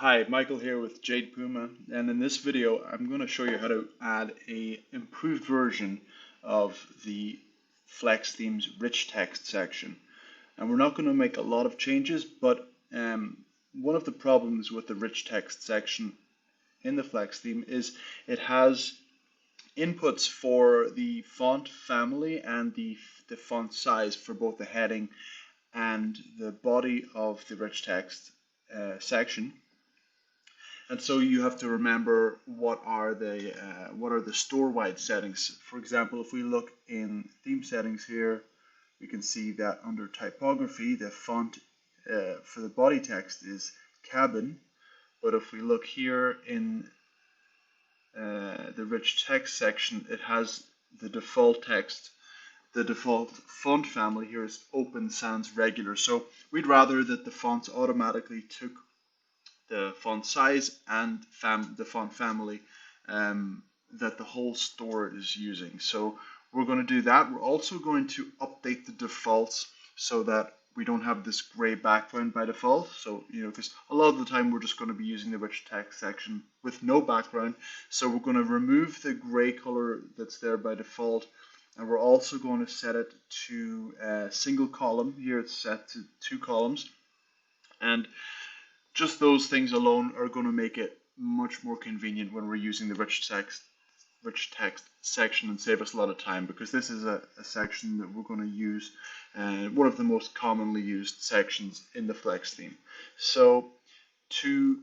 Hi, Michael here with Jade Puma, and in this video I'm going to show you how to add a improved version of the Flex Themes rich text section. And we're not going to make a lot of changes, but one of the problems with the rich text section in the Flex theme is it has inputs for the font family and the font size for both the heading and the body of the rich text section. And so you have to remember what are the store-wide settings. For example, if we look in theme settings here, we can see that under typography, the font for the body text is cabin. But if we look here in the rich text section, it has the default text. The default font family here is open sans regular. So we'd rather that the fonts automatically took the font size and the font family that the whole store is using. So we're going to do that. We're also going to update the defaults so that we don't have this gray background by default. So, because a lot of the time we're just going to be using the rich text section with no background. So we're going to remove the gray color that's there by default. And we're also going to set it to a single column. Here it's set to 2 columns. And just those things alone are going to make it much more convenient when we're using the rich text section and save us a lot of time, because this is a section that we're going to use, one of the most commonly used sections in the Flex theme. So to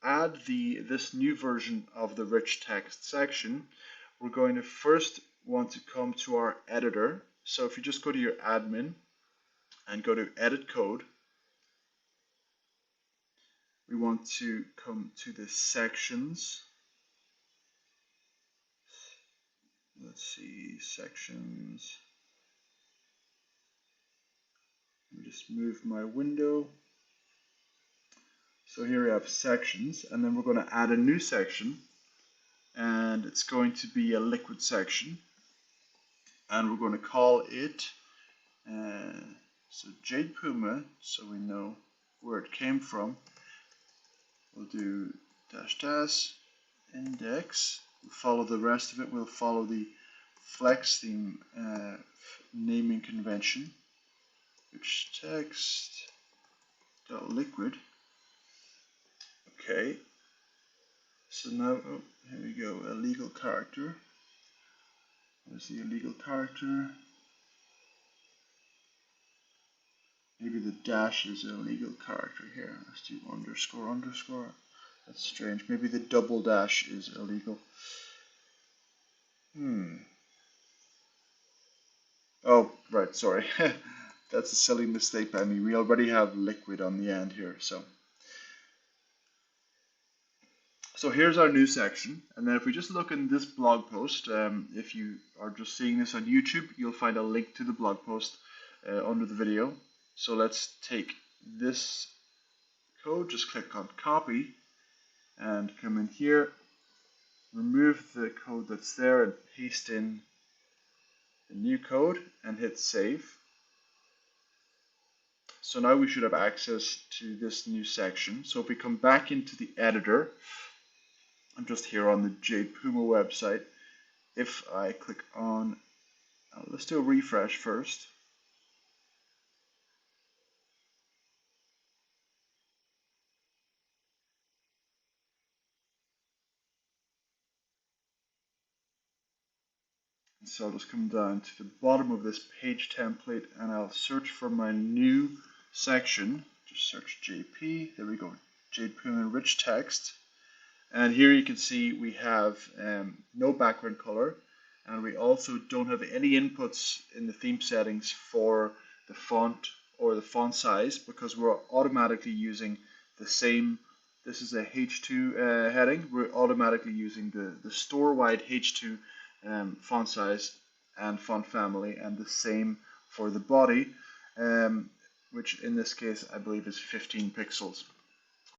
add this new version of the rich text section, we're going to first want to come to our editor. So if you just go to your admin and go to edit code, we want to come to the sections. Let's see, sections. Let me just move my window. So here we have sections, and then we're going to add a new section, and it's going to be a liquid section, and we're going to call it so Jade Puma, so we know where it came from. We'll do -- index. We'll follow the rest of it. We'll follow the Flex theme naming convention. Rich text .liquid. Okay. So now, here we go. A legal character. Where's the illegal character? Maybe the dash is a legal character here. Let's do __. That's strange. Maybe the double dash is illegal. Oh, right, sorry. That's a silly mistake by me. We already have liquid on the end here. So here's our new section. And then if we just look in this blog post, if you are just seeing this on YouTube, you'll find a link to the blog post under the video. So let's take this code, just click on copy and come in here, remove the code that's there and paste in the new code and hit save. So now we should have access to this new section. So if we come back into the editor, I'm just here on the Jade Puma website. If I click on, let's do a refresh first. So I'll just come down to the bottom of this page template and I'll search for my new section. Just search JP. There we go. Jade Puma rich text. And here you can see we have no background color, and we also don't have any inputs in the theme settings for the font or the font size, because we're automatically using the same. This is a H2 heading. We're automatically using the store-wide H2 font size and font family, and the same for the body, which in this case I believe is 15 pixels.